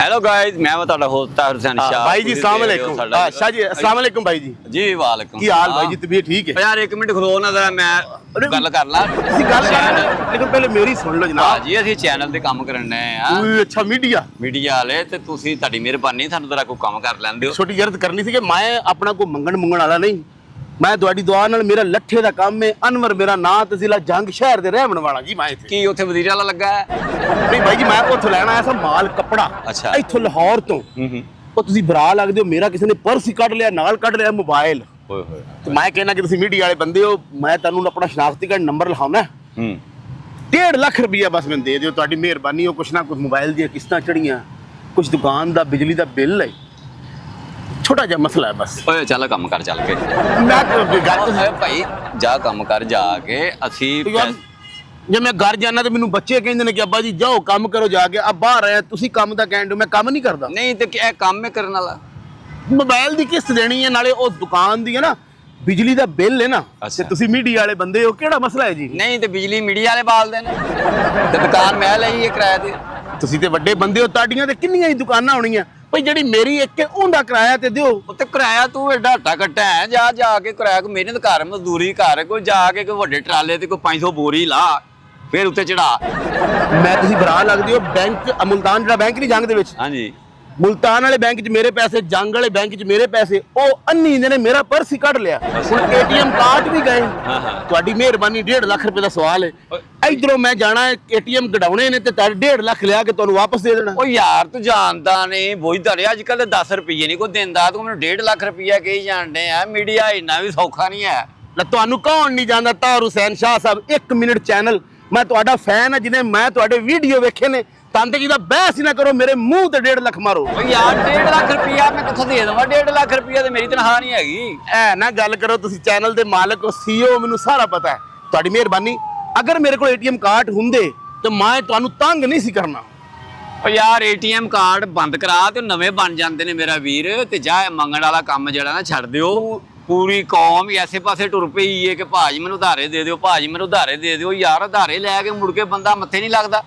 Hello guys, मैं ਤੁਹਾਡਾ host Hussain Shah भाई जी अस्सलाम वालेकुम। शाह जी अस्सलाम वालेकुम भाई जी। जी वालेकुम। ਕੀ ਹਾਲ ਭਾਈ ਜੀ? ਤਬੀਅਤ ਠੀਕ ਹੈ? यार एक मिनट खलो ना जरा मैं ਗੱਲ ਕਰ ਲਾਂ। ਤੁਸੀਂ ਗੱਲ ਕਰ ਲੇਕਿਨ ਪਹਿਲੇ ਮੇਰੀ ਸੁਣ ਲਓ ਜਨਾਬ। ਜੀ ਅਸੀਂ ਚੈਨਲ ਤੇ ਕੰਮ ਕਰਨੇ ਆ। ਓਏ ਅੱਛਾ ਮੀਡੀਆ ਵਾਲੇ ਤੇ ਤੁਸੀਂ ਤੁਹਾਡੀ ਮਿਹਰਬਾਨੀ ਸਾਨੂੰ ਜ਼ਰਾ ਕੋਈ ਕੰਮ ਕਰ ਲੈਂਦੇ ਹੋ। ਛੋਟੀ ਜਰਤ ਕਰਨੀ ਸੀ ਕਿ ਮੈਂ ਆਪਣਾ ਕੋਈ ਮੰਗਣ ਵਾਲਾ ਨਹੀਂ। ਮੈਂ ਤੁਹਾਡੀ ਦੁਆ ਨਾਲ ਮੇਰਾ ਲੱਠੇ ਦਾ ਕੰਮ ਹੈ। ਅਨਵਰ ਮੇਰਾ ਨਾਂ, ਤਹਿਸੀਲ ਜੰਗ ਸ਼ਹਿਰ ਦੇ ਰਹਿਣ ਵਾਲਾ ਜੀ। ਮੈਂ ਇੱਥੇ ਕੀ ਉੱਥੇ ਵਜ਼ੀਰ ਵਾਲਾ ਲੱਗਾ ਹੈ? ਨਹੀਂ ਭਾਈ ਜੀ, ਮੈਂ ਉੱਥੋਂ ਲੈਣਾ ਆਇਆ ਸਾਂ ਮਾਲ ਕੱਪੜਾ। ਅੱਛਾ। ਇੱਥੋਂ ਲਾਹੌਰ ਤੋਂ। ਉਹ ਤੁਸੀਂ ਬਰਾ ਲੱਗਦੇ ਹੋ। ਮੇਰਾ ਕਿਸੇ ਨੇ ਪਰਸ ਹੀ ਕੱਢ ਲਿਆ, ਨਾਲ ਕੱਢ ਲਿਆ ਮੋਬਾਈਲ। ਓਏ ਹੋਏ। ਤੇ ਮੈਂ ਕਹਿੰਦਾ ਕਿ ਤੁਸੀਂ ਮੀਡੀਆ ਵਾਲੇ ਬੰਦੇ ਹੋ, ਮੈਂ ਤੁਹਾਨੂੰ ਆਪਣਾ ਸ਼ਨਾਖਤੀ ਕਾਰਡ ਨੰਬਰ ਲਿਖਾਉਣਾ। 1.5 ਲੱਖ ਰੁਪਇਆ ਬਸ ਮੈਨੂੰ ਦੇ ਦਿਓ, ਤੁਹਾਡੀ ਮਿਹਰਬਾਨੀ ਹੋ। ਕੁਛ ਨਾ ਕੁਛ ਮੋਬਾਈਲ ਦੀਆਂ ਕਿਸ਼ਤਾਂ ਚੜੀਆਂ, ਕੁਛ ਦੁਕਾਨ ਦਾ ਬਿਜਲੀ ਦਾ ਬਿੱਲ ਹੈ, ਛੋਟਾ ਜਿਹਾ ਮਸਲਾ ਹੈ ਬਸ। ਓਏ ਚੱਲ ਕੰਮ ਕਰ ਚੱਲ ਕੇ। ਮੈਂ ਗੱਲ ਓਏ ਭਾਈ ਜਾ ਕੰਮ ਕਰ ਜਾ ਕੇ। ਅਸੀਂ ਜੇ ਮੈਂ ਘਰ ਜਾਣਾ ਤੇ ਮੈਨੂੰ ਬੱਚੇ ਕਹਿੰਦੇ ਨੇ ਕਿ ਅੱਬਾ ਜੀ ਜਾਓ ਕੰਮ ਕਰੋ ਜਾ ਕੇ। ਆ ਬਾਹਰ ਆਇਆ ਤੁਸੀਂ ਕੰਮ ਦਾ ਕਹਿਣ ਦਿਓ, ਮੈਂ ਕੰਮ ਨਹੀਂ ਕਰਦਾ। ਨਹੀਂ ਤੇ ਇਹ ਕੰਮ ਹੈ ਕਰਨ ਵਾਲਾ। ਮੋਬਾਈਲ ਦੀ ਕਿਸ਼ਤ ਦੇਣੀ ਹੈ, ਨਾਲੇ ਉਹ ਦੁਕਾਨ ਦੀ ਹੈ ਨਾ, ਬਿਜਲੀ ਦਾ ਬਿੱਲ ਹੈ ਨਾ। ਤੇ ਤੁਸੀਂ ਮੀਡੀਆ ਵਾਲੇ ਬੰਦੇ ਹੋ, ਕਿਹੜਾ ਮਸਲਾ ਹੈ ਜੀ? ਨਹੀਂ ਤੇ ਬਿਜਲੀ ਮੀਡੀਆ ਵਾਲੇ ਬਾਲਦੇ ਨੇ ਤੇ ਦੁਕਾਨ ਮੈਂ ਲਈ ਹੈ ਕਿਰਾਏ ਤੇ। ਤੁਸੀਂ ਤੇ ਵੱਡੇ ਬੰਦੇ ਹੋ, ਤੁਹਾਡੀਆਂ ਤੇ ਕਿੰਨੀਆਂ ਹੀ ਦੁਕਾਨਾਂ ਹੋਣੀਆਂ। ਭਾਈ ਜਿਹੜੀ ਮੇਰੀ ਇੱਕ ਹੈ ਉਹਦਾ ਕਿਰਾਇਆ ਤੇ ਦਿਓ। ਉੱਤੇ ਕਿਰਾਇਆ ਤੂੰ ਐਡਾ ਹੱਟਾ ਕੱਟਾ ਹੈ। ਜਾ ਕੇ ਕਿਰਾਇਆ ਕੋਈ ਮਿਹਨਤ ਕਰ, ਮਜ਼ਦੂਰੀ ਕਰ, ਕੋਈ ਜਾ ਕੇ ਕੋਈ ਵੱਡੇ ਟਰਾਲੇ ਤੇ ਕੋਈ 500 ਬੋਰੀ ਲਾ, ਫਿਰ ਉੱਤੇ ਚੜਾ। ਮੈਂ ਤੁਸੀਂ ਬਰਾ ਲੱਗਦੇ ਹੋ। ਬੈਂਕ ਮੁਲਤਾਨ ਜਿਹੜਾ ਬੈਂਕ ਨਹੀਂ ਜੰਗ ਦੇ ਵਿੱਚ, ਹਾਂਜੀ, ਮੁਲਤਾਨ ਵਾਲੇ ਬੈਂਕ 'ਚ ਮੇਰੇ ਪੈਸੇ, ਜੰਗ ਵਾਲੇ ਬੈਂਕ 'ਚ ਮੇਰੇ ਪੈਸੇ। ਉਹ ਅੰਨੀ ਨੇ ਮੇਰਾ ਪਰਸ ਹੀ ਕੱਢ ਲਿਆ। ਹੁਣ ATM ਕਾਰਡ ਵੀ ਗਏ। ਤੁਹਾਡੀ ਮਿਹਰਬਾਨੀ 1.5 ਲੱਖ ਰੁਪਏ ਦਾ ਸਵਾਲ ਹੈ। ਇਧਰੋਂ ਮੈਂ ਜਾਣਾ ਹੈ ATM ਕਢਾਉਣੇ ਨੇ ਤੇ 1.5 ਲੱਖ ਲਿਆ ਕੇ ਤੁਹਾਨੂੰ ਵਾਪਸ ਦੇ ਦੇਣਾ। ਉਹ ਯਾਰ ਤੂੰ ਜਾਣਦਾ ਨਹੀਂ, ਬੋਝਦਾ ਰਿਹਾ। ਅੱਜ ਕੱਲ 10 ਰੁਪਏ ਨਹੀਂ ਕੋਈ ਦਿੰਦਾ, ਤੂੰ ਮੈਨੂੰ 1.5 ਲੱਖ ਰੁਪਇਆ ਕਹੀ ਜਾਣਦੇ ਆ। ਮੀਡੀਆ ਇੰਨਾ ਵੀ ਸੌਖਾ ਨਹੀਂ ਹੈ। ਤੁਹਾਨੂੰ ਕੌਣ ਨਹੀਂ ਜਾਣਦਾ? ਤਾਰ ਹੁਸੈਨ ਸ਼ਾਹ ਸਾਹਿਬ 1 ਮਿੰਟ ਚੈਨਲ। ਮੈਂ ਤੁਹਾਡਾ ਫੈਨ ਹਾਂ, ਜਿਹਨੇ ਮੈਂ ਤੁਹਾਡੇ ਵੀਡੀਓ ਵੇਖੇ ਨੇ। ਤੰਦ ਜੀ ਦਾ ਬਹਿਸ ਹੀ ਨਾ ਕਰੋ, ਮੇਰੇ ਮੂੰਹ ਤੇ 1.5 ਲੱਖ ਮਾਰੋ। ਓ ਯਾਰ 1.5 ਲੱਖ ਰੁਪਇਆ ਮੈਂ ਕਿੱਥੋਂ ਦੇ ਦੇਵਾਂ? 1.5 ਲੱਖ ਰੁਪਇਆ ਤੇ ਮੇਰੀ ਤਨਖਾਹ ਨਹੀਂ ਹੈਗੀ। ਐ ਨਾ ਗੱਲ ਕਰੋ, ਤੁਸੀਂ ਚੈਨਲ ਦੇ ਮਾਲਕ ਹੋ, CEO, ਮੈਨੂੰ ਸਾਰਾ ਪਤਾ ਹੈ। ਤੁਹਾਡੀ ਮਿਹਰਬਾਨੀ, ਅਗਰ ਮੇਰੇ ਕੋਲ ATM ਕਾਰਡ ਹੁੰਦੇ ਤੇ ਮੈਂ ਤੁਹਾਨੂੰ ਤੰਗ ਨਹੀਂ ਸੀ ਕਰਨਾ। ਓ ਯਾਰ ATM ਕਾਰਡ ਬੰਦ ਕਰਾ ਤੇ ਨਵੇਂ ਬਣ ਜਾਂਦੇ ਨੇ ਮੇਰਾ ਵੀਰ। ਤੇ ਜਾ ਮੰਗਣ ਵਾਲਾ ਕੰਮ ਜਿਹੜਾ ਨਾ ਛੱਡ ਦਿਓ। ਪੂਰੀ ਕੌਮ ਹੀ ਐਸੇ ਪਾਸੇ ਟੁਰ ਪਈ ਹੈ ਕਿ ਭਾਜੀ ਮੈਨੂੰ ਉਧਾਰੇ ਦੇ ਦਿਓ, ਭਾਜੀ ਮੈਨੂੰ ਉਧਾਰੇ ਦੇ ਦਿਓ। ਯਾਰ ਉਧਾਰੇ ਲੈ ਕੇ ਮੁੜ ਕੇ ਬੰਦਾ ਮੱਥੇ ਨਹੀਂ ਲੱਗਦਾ।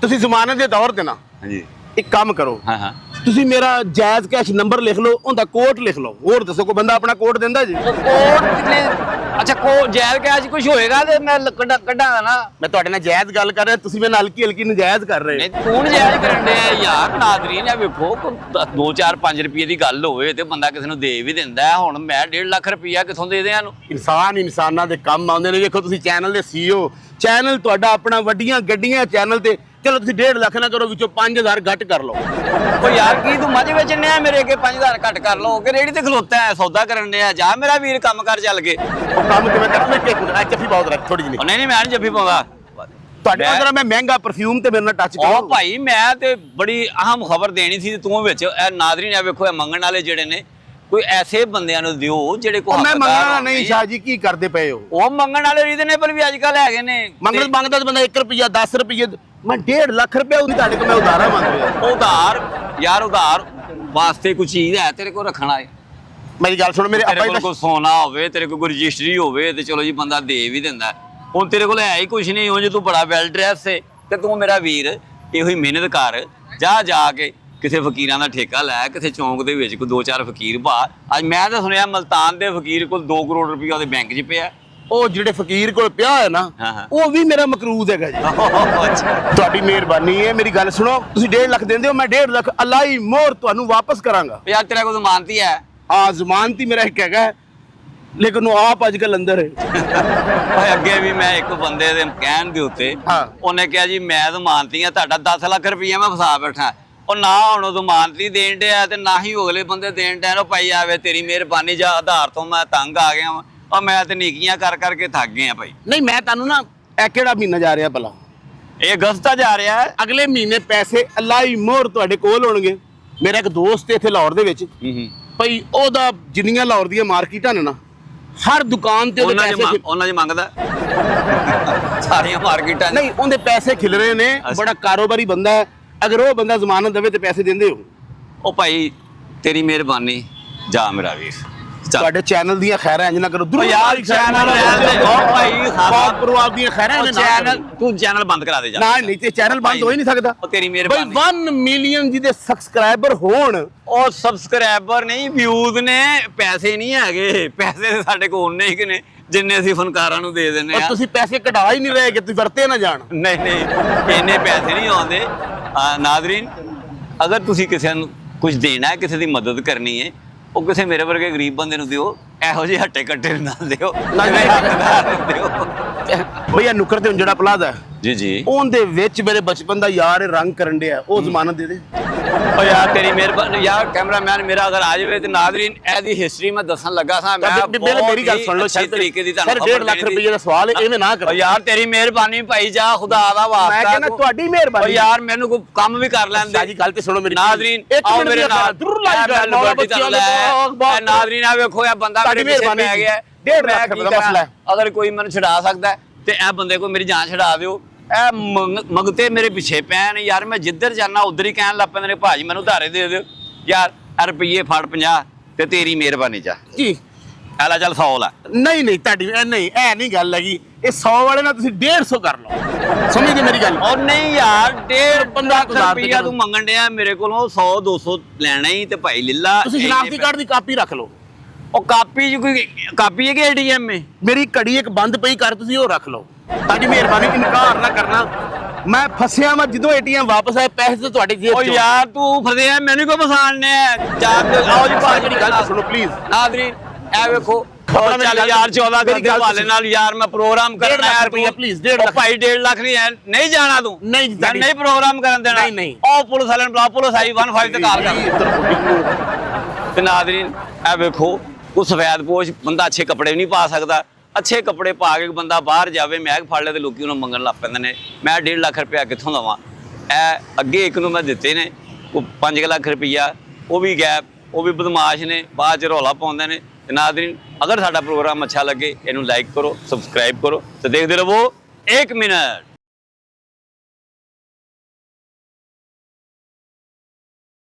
ਤੁਸੀਂ ਜ਼ਮਾਨੇ ਦੇ ਦੌਰ ਤੇ ਨਾ ਹਾਂਜੀ ਇੱਕ ਕੰਮ ਕਰੋ। ਹਾਂ ਤੁਸੀਂ ਮੇਰਾ ਜਾਇਜ਼ ਕੈਸ਼ ਨੰਬਰ ਲਿਖ ਲਓ, ਉਹਦਾ ਕੋਡ ਲਿਖ ਲਓ। ਹੋਰ ਦੱਸੋ, ਕੋਈ ਬੰਦਾ ਆਪਣਾ ਕੋਡ ਦਿੰਦਾ ਜੀ? ਕੋਡ ਕਿੰਨੇ? ਅੱਛਾ ਜਾਇਜ਼ ਕੈਸ਼ ਕੁਝ ਹੋਏਗਾ ਤੇ ਮੈਂ ਕੱਢਾਂਗਾ ਨਾ। ਮੈਂ ਤੁਹਾਡੇ ਨਾਲ ਜਾਇਜ਼ ਗੱਲ ਕਰ ਰਿਹਾ, ਤੁਸੀਂ ਮੇਰੇ ਨਾਲ ਹਲਕੀ ਨਜਾਇਜ਼ ਕਰ ਰਹੇ। ਨਹੀਂ ਤੂੰ ਨਜਾਇਜ਼ ਕਰਨ ਡਿਆ ਯਾਰ। ਨਾਜ਼ਰੀਨ ਆ ਵੇਖੋ, 2 4 5 ਰੁਪਏ ਦੀ ਗੱਲ ਹੋਵੇ ਤੇ ਬੰਦਾ ਕਿਸੇ ਨੂੰ ਦੇ ਵੀ ਦਿੰਦਾ। ਹੁਣ ਮੈਂ 1.5 ਲੱਖ ਰੁਪਇਆ ਕਿੱਥੋਂ ਦੇ ਦਿਆਂ ਨੂੰ? ਇਨਸਾਨ ਇਨਸਾਨਾਂ ਦੇ ਕੰਮ ਆਉਂਦੇ ਨੇ। ਵੇਖੋ ਤੁਸੀਂ ਚੈਨਲ ਦੇ CEO, ਚੈਨਲ ਤੁਹਾਡਾ ਆਪਣਾ ਵੱਡੀਆਂ ਗੱਡੀਆਂ ਚੈਨਲ ਤੇ। ਚਲੋ ਤੁਸੀਂ 1.5 ਲੱਖ ਨਾ ਕਰੋ, ਵਿੱਚੋਂ 5000 ਘੱਟ ਕਰ ਲਓ। ਓ ਯਾਰ ਕੀ ਤੂੰ ਮੱਝ ਵੇਚਣ ਆ ਮੇਰੇ ਅੱਗੇ? 5000 ਘੱਟ ਕਰ ਲਓ ਕਿ ਰੇੜੀ ਤੇ ਖਲੋਤਾ ਹੈ ਸੌਦਾ ਕਰਨ ਡਿਆ? ਜਾ ਮੇਰਾ ਵੀਰ ਕੰਮ ਕਰ ਚੱਲ ਕੇ। ਉਹ ਕੰਮ ਕਿਵੇਂ ਕਰਨਾ? ਚੱਫੀ ਬਹੁਤ ਰੱਖ ਥੋੜੀ ਜਿਹੀ। ਨਹੀਂ ਮੈਂ ਨਹੀਂ ਜੱਫੀ ਪਾਉਂਦਾ ਤੁਹਾਡੇ ਨਾਲ। ਮੈਂ ਮਹਿੰਗਾ ਪਰਫਿਊਮ ਤੇ ਮੇਰੇ ਨਾਲ ਟੱਚ ਕਰੋ। ਉਹ ਭਾਈ ਮੈਂ ਤੇ ਬੜੀ ਅਹਿਮ ਖਬਰ ਦੇਣੀ ਸੀ, ਤੂੰ ਵਿੱਚ। ਇਹ ਨਾਜ਼ਰੀਨ ਆ ਵੇਖੋ, ਇਹ ਮੰਗਣ ਵਾਲੇ ਜਿਹੜੇ ਨੇ, ਕੋਈ ਐਸੇ ਬੰਦਿਆਂ ਨੂੰ ਦਿਓ ਜਿਹੜੇ ਕੋ ਮੈਂ ਮੰਗਣਾ ਨਹੀਂ। ਸ਼ਾਹ ਜੀ ਕੀ ਕਰਦੇ ਪਏ ਹੋ? ਉਹ ਮੰਗਣ ਵਾਲੇ ਰੀਜ਼ਨੇਬਲ ਵੀ ਅੱਜ ਕੱਲ ਹੈਗੇ ਨੇ। ਮੰਗਦਾ ਬੰਦਾ 1 ਰੁਪਿਆ 10 ਰੁਪਏ। ਮੈਂ 1.5 ਲੱਖ ਰੁਪਇਆ ਉਹਦੀ ਤੁਹਾਡੇ ਕੋਲ ਮੈਂ ਉਧਾਰਾ ਮੰਗ ਰਿਹਾ। ਉਧਾਰ ਯਾਰ, ਉਧਾਰ ਵਾਸਤੇ ਕੋਈ ਚੀਜ਼ ਹੈ ਤੇਰੇ ਕੋਲ ਰੱਖਣਾ ਹੈ? ਮੇਰੀ ਗੱਲ ਸੁਣ, ਮੇਰੇ ਤੇਰੇ ਕੋਲ ਕੋਈ ਸੋਨਾ ਹੋਵੇ, ਤੇਰੇ ਕੋਲ ਕੋਈ ਰਜਿਸਟਰੀ ਹੋਵੇ ਤੇ ਚਲੋ ਜੀ ਬੰਦਾ ਦੇ ਵੀ ਦਿੰਦਾ। ਹੁਣ ਤੇਰੇ ਕੋਲ ਹੈ ਹੀ ਕੁਛ ਨਹੀਂ। ਹੁਣ ਜੇ ਤੂੰ ਬੜਾ ਵੈਲ ਡਰੈਸ ਹੈ ਤੇ ਤੂੰ ਮੇਰਾ ਵੀਰ ਇਹੋ ਹੀ ਮਿਹਨਤ ਕਰ। ਜਾ ਕੇ ਕਿਸੇ ਫਕੀਰਾਂ ਦਾ ਠੇਕਾ ਲੈ, ਕਿਸੇ ਚੌਂਕ ਦੇ ਵਿੱਚ ਕੋਈ 2 4 ਫਕੀਰ ਭਾ। ਅੱਜ ਮੈਂ ਤਾਂ ਸੁਣਿਆ ਮਲਤਾਨ ਦੇ ਫਕੀਰ ਕੋਲ 2 ਕਰੋੜ ਰੁਪਇਆ ਉਹਦੇ ਬੈਂਕ 'ਚ ਪਿਆ। ਉਹ ਜਿਹੜੇ ਫਕੀਰ ਕੋਲ ਪਿਆ ਹੈ ਨਾ, ਉਹ ਵੀ ਮੇਰਾ ਮਕਰੂਜ਼ ਹੈਗਾ ਜੀ। ਤੁਹਾਡੀ ਮਿਹਰਬਾਨੀ ਹੈ, ਮੇਰੀ ਗੱਲ ਸੁਣੋ। ਤੁਸੀਂ 1.5 ਲੱਖ ਦਿੰਦੇ ਹੋ, ਮੈਂ 1.5 ਲੱਖ ਅੱਲਾ ਹੀ ਮੋਹਰ ਤੁਹਾਨੂੰ ਵਾਪਸ ਕਰਾਂਗਾ। ਯਾਰ ਤੇਰਾ ਕੋਈ ਜ਼ਮਾਨਤੀ ਹੈ? ਹਾਂ ਜ਼ਮਾਨਤੀ ਮੇਰਾ ਇੱਕ ਹੈਗਾ, ਲੇਕਿਨ ਉਹ ਆਪ ਅੱਜ ਕੱਲ ਅੰਦਰ ਹੈ। ਅੱਗੇ ਵੀ ਮੈਂ ਇੱਕ ਬੰਦੇ ਦੇ ਕਹਿਣ ਦੇ ਉੱਤੇ ਉਹਨੇ ਕਿਹਾ ਜੀ ਮੈਂ ਜ਼ਮਾਨਤੀ ਆ, ਤੁਹਾਡਾ 10 ਲੱਖ ਰੁਪਇਆ ਮੈਂ ਫਸਾ ਬੈਠਾ। ਉਹ ਨਾ ਹੁਣ ਉਹ ਜ਼ਮਾਨਤੀ ਦੇਣ ਡਿਆ ਤੇ ਨਾ ਹੀ ਅਗਲੇ ਬੰਦੇ ਦੇਣ ਡਿਆ। ਉਹ ਭਾਈ ਆਵੇ ਤੇਰੀ ਮਿਹਰਬਾਨੀ, ਜਾਂ ਆਧਾਰ ਤੋਂ ਮੈਂ ਤੰਗ ਆ ਗਿਆ ਵਾਂ। ਔਰ ਮੈਂ ਤੇ ਨੀਕੀਆਂ ਕਰ ਕਰਕੇ ਥੱਕ ਗਿਆ ਭਾਈ। ਨਹੀਂ ਮੈਂ ਤੁਹਾਨੂੰ ਨਾ, ਇਹ ਕਿਹੜਾ ਮਹੀਨਾ ਜਾ ਰਿਹਾ ਭਲਾ? ਇਹ ਅਗਸਤ ਦਾ ਜਾ ਰਿਹਾ ਹੈ। ਅਗਲੇ ਮਹੀਨੇ ਪੈਸੇ ਅੱਲਾ ਹੀ ਮੋਹਰ ਤੁਹਾਡੇ ਕੋਲ ਹੋਣਗੇ। ਮੇਰਾ ਇੱਕ ਦੋਸਤ ਇੱਥੇ ਲਾਹੌਰ ਦੇ ਵਿੱਚ, ਭਾਈ ਉਹਦਾ ਜਿੰਨੀਆਂ ਲਾਹੌਰ ਦੀਆਂ ਮਾਰਕੀਟਾਂ ਨੇ ਨਾ, ਹਰ ਦੁਕਾਨ ਤੇ ਉਹਨਾਂ ਚ ਮੰਗਦਾ ਸਾਰੀਆਂ ਮਾਰਕੀਟਾਂ। ਨਹੀਂ ਉਹਦੇ ਪੈਸੇ ਖਿਲ ਰਹੇ ਨੇ। ਬੜਾ ਕਾਰੋਬਾਰੀ ਬੰਦਾ ਹੈ। ਅਗਰ ਉਹ ਬੰਦਾ ਜ਼ਮਾਨਤ ਦੇਵੇ ਤੇ ਪੈਸੇ ਦਿੰਦੇ ਹੋ? ਉਹ ਭਾਈ ਤੇਰੀ ਮਿਹਰਬਾਨੀ, ਜਾ ਮੇਰਾ ਵੀਰ। ਤੁਹਾਡੇ ਚੈਨਲ ਦੀਆਂ ਖੈਰਾਂ ਇੰਜ ਨਾ ਕਰੋ ਓ ਯਾਰ ਚੈਨਲ ਭਾਈ ਬਾਪ ਪਰਿਵਾਰ ਦੀਆਂ ਖੈਰਾਂ ਇੰਜ ਨਾ ਚੈਨਲ ਤੂੰ ਚੈਨਲ ਬੰਦ ਕਰਾ ਦੇ ਜਾ ਨਾ ਨਹੀਂ ਤੇ ਚੈਨਲ ਬੰਦ ਹੋ ਹੀ ਨਹੀਂ ਸਕਦਾ ਉਹ ਤੇਰੀ ਬਈ ਮਿਹਰਬਾਨੀ 1 ਮਿਲੀਅਨ ਜਿਹਦੇ ਸਬਸਕ੍ਰਾਈਬਰ ਹੋਣ ਉਹ ਸਬਸਕ੍ਰਾਈਬਰ ਨਹੀਂ ਵਿਊਜ਼ ਨੇ ਪੈਸੇ ਨਹੀਂ ਹੈਗੇ ਪੈਸੇ ਸਾਡੇ ਕੋਲ ਨਹੀਂ ਕਿ ਨੇ ਜਿੰਨੇ ਅਸੀਂ ਫਨਕਾਰਾਂ ਨੂੰ ਦੇ ਦਿੰਨੇ ਔਰ ਆ ਤੁਸੀਂ ਪੈਸੇ ਕਢਾ ਹੀ ਨਹੀਂ ਰਹੇ ਕਿ ਤੁਸੀਂ ਵਰਤੇ ਨਾ ਜਾਣ ਨਹੀਂ ਨਹੀਂ ਇੰਨੇ ਪੈਸੇ ਨਹੀਂ ਆਉਂਦੇ ਨਾਜ਼ਰੀਨ ਅਗਰ ਤੁਸੀਂ ਕਿਸੇ ਨੂੰ ਕੁਝ ਦੇਣਾ ਹੈ ਕਿਸੇ ਦੀ ਮਦਦ ਕਰਨੀ ਹੈ ਉਹ ਕਿਸੇ ਮੇਰੇ ਵਰਗੇ ਗਰੀਬ ਬੰਦੇ ਨੂੰ ਦਿਓ ਇਹੋ ਜਿਹੇ ਹੱਟੇ ਕੱਟੇ ਨਾ ਦਿਓ ਨਹੀਂ ਹੱਕਦਾਰ ਦਿਓ ਭਈਆ ਨੁਕਰ ਤੇ ਜਿਹੜਾ ਪਲਾਜ਼ਾ ਜੀ ਜੀ ਉਹਦੇ ਵਿੱਚ ਮੇਰੇ ਬਚਪਨ ਦਾ ਯਾਰ ਰੰਗ ਕਰਨ ਡਿਆ ਉਹ ਜ਼ਮਾਨਤ ਦੇ ਦੇ ਓ ਯਾਰ ਤੇਰੀ ਮਿਹਰਬਾਨੀ ਯਾਰ ਕੈਮਰਾਮੈਨ ਮੇਰਾ ਅਗਰ ਆ ਜਾਵੇ ਤੇ ਨਾਜ਼ਰੀਨ ਇਹਦੀ ਹਿਸਟਰੀ ਮੈਂ ਦੱਸਣ ਲੱਗਾ ਸਾਂ ਮੈਂ ਮੇਰੀ ਗੱਲ ਸੁਣ ਲਓ ਅੱਛੀ ਤਰੀਕੇ ਦੀ ਸਰ 1.5 ਲੱਖ ਰੁਪਏ ਦਾ ਸਵਾਲ ਹੈ ਐਵੇਂ ਨਾ ਕਰੋ ਓ ਯਾਰ ਤੇਰੀ ਮਿਹਰਬਾਨੀ ਭਾਈ ਜਾ ਖੁਦਾ ਦਾ ਵਾਸਤਾ ਮੈਂ ਕਹਿੰਦਾ ਤੁਹਾਡੀ ਮਿਹਰਬਾਨੀ ਓ ਯਾਰ ਮੈਨੂੰ ਕੋਈ ਕੰਮ ਵੀ ਕਰ ਲੈਂਦੇ ਸਾਜੀ ਗੱਲ ਤੇ ਸੁਣੋ ਮੇਰੀ ਨਾਜ਼ਰੀਨ ਆਓ ਮੇਰੇ ਨਾਲ ਨਾਜ਼ਰੀਨ ਆ ਵੇਖੋ ਇਹ ਬੰਦਾ ਮੇਰੇ ਪਿੱਛੇ ਪੈ ਗਿਆ 1.5 ਲੱਖ ਰੁਪਏ ਦਾ ਮਸਲਾ ਹੈ ਅਗਰ ਕੋਈ ਮੈਨੂੰ ਛਡਾ ਸਕਦਾ ਤੇ ਇਹ ਬੰਦੇ ਕੋਈ ਮੇਰੀ ਜਾਨ ਛਡਾ ਦਿਓ ਇਹ ਮੰਗਤੇ ਮੇਰੇ ਪਿੱਛੇ ਪੈਣ ਯਾਰ ਮੈਂ ਜਿੱਧਰ ਜਾਣਾ ਉਧਰ ਹੀ ਕਹਿਣ ਲੱਗ ਪੈਂਦੇ ਨੇ ਭਾਜੀ ਮੈਨੂੰ ਉਧਾਰੇ ਦੇ ਦਿਓ ਯਾਰ ਰੁਪਈਏ ਫੜ 50 ਤੇ ਤੇਰੀ ਮਿਹਰਬਾਨੀ ਚਾ ਜੀ ਐਲਾ ਚੱਲ 100 ਲਾ ਨਹੀਂ ਨਹੀਂ ਤੁਹਾਡੀ ਇਹ ਨਹੀਂ ਗੱਲ ਹੈਗੀ ਇਹ 100 ਵਾਲੇ ਨਾਲ ਤੁਸੀਂ 150 ਕਰ ਲਓ ਸਮਝਦੇ ਮੇਰੀ ਗੱਲ ਉਹ ਨਹੀਂ ਯਾਰ 15,000 ਰੁਪਈਆ ਤੂੰ ਮੰਗਣ ਡਿਆ ਮੇਰੇ ਕੋਲੋਂ 100 200 ਲੈਣਾ ਹੀ ਤੇ ਭਾਈ ਲਿੱਲਾ ਤੁਸੀਂ ਸ਼ਨਾਖਤੀ ਕਾਰਡ ਦੀ ਕਾਪੀ ਰੱਖ ਲਓ ਉਹ ਕਾਪੀ ਜੀ ਕੋਈ ਕਾਪੀ ਹੈ ਕਿ ਏਟੀਐਮ ਹੈ ਮੇਰੀ ਘੜੀ ਇੱਕ ਬੰਦ ਪਈ ਕਰ ਤੁਸੀਂ ਉਹ ਰੱਖ ਲਓ ਤੁਹਾਡੀ ਮਿਹਰਬਾਨੀ ਇਨਕਾਰ ਨਾ ਕਰਨਾ ਮੈਂ ਫਸਿਆ ਮੈਂ ਜਦੋਂ ਏਟੀਐਮ ਵਾਪਸ ਆਏ ਪੈਸੇ ਤੇ ਤੁਹਾਡੇ ਜੇਬ ਓ ਚੋਂ ਯਾਰ ਤੂੰ ਫਸਿਆ ਮੈਨੂੰ ਕੋ ਫਸਾਣਨੇ ਆਓ ਜੀ ਭਾਜੀ ਮੇਰੀ ਗੱਲ ਸੁਣੋ ਪਲੀਜ਼ ਨਾਜ਼ਰੀਨ ਇਹ ਵੇਖੋ ਚੱਲ ਯਾਰ 14 ਦਿਨ ਦੇ ਹਵਾਲੇ ਨਾਲ ਯਾਰ ਮੈਂ ਪ੍ਰੋਗਰਾਮ ਕਰਨਾ ਹੈ ਰੁਪਈਆ ਪਲੀਜ਼ 1.5 ਲੱਖ ਭਾਈ 1.5 ਲੱਖ ਨਹੀਂ ਹੈ ਨਹੀਂ ਜਾਣਾ ਤੂੰ ਨਹੀਂ ਪ੍ਰੋਗਰਾਮ ਕਰਨ ਦੇਣਾ ਨਹੀਂ ਉਹ ਪੁਲਿਸ ਵਾਲਿਆਂ ਨੂੰ ਬੁਲਾ ਪੁਲਿਸ ਆਈ 15 ਤੇ ਕਾਲ ਕਰ ਤੇ ਨਾਜ਼ਰੀਨ ਇਹ ਵੇਖੋ ਉਹ ਸਫੈਦ ਪੋਸ਼ ਬੰਦਾ ਅੱਛੇ ਕੱਪੜੇ ਵੀ ਨਹੀਂ ਪਾ ਸਕਦਾ ਅੱਛੇ ਕੱਪੜੇ ਪਾ ਕੇ ਬੰਦਾ ਬਾਹਰ ਜਾਵੇ ਮੈਗ ਫੜ ਲੈ ਤੇ ਲੋਕੀ ਉਹਨੂੰ ਮੰਗਣ ਲੱਗ ਪੈਂਦੇ ਨੇ ਮੈਂ 1.5 ਲੱਖ ਰੁਪਇਆ ਕਿੱਥੋਂ ਦਵਾਂ ਇਹ ਅੱਗੇ ਇੱਕ ਨੂੰ ਮੈਂ ਦਿੱਤੇ ਨੇ ਉਹ 5 ਲੱਖ ਰੁਪਈਆ ਉਹ ਵੀ ਗੈਪ ਉਹ ਵੀ ਬਦਮਾਸ਼ ਨੇ ਬਾਅਦ ਚ ਰੌਲਾ ਪਾਉਂਦੇ ਨੇ ਤੇ ਨਾਜ਼ਰੀਨ ਅਗਰ ਸਾਡਾ ਪ੍ਰੋਗਰਾਮ ਅੱਛਾ ਲੱਗੇ ਇਹਨੂੰ ਲਾਈਕ ਕਰੋ ਸਬਸਕ੍ਰਾਈਬ ਕਰੋ ਤੇ ਦੇਖਦੇ ਰਹੋ 1 ਮਿੰਟ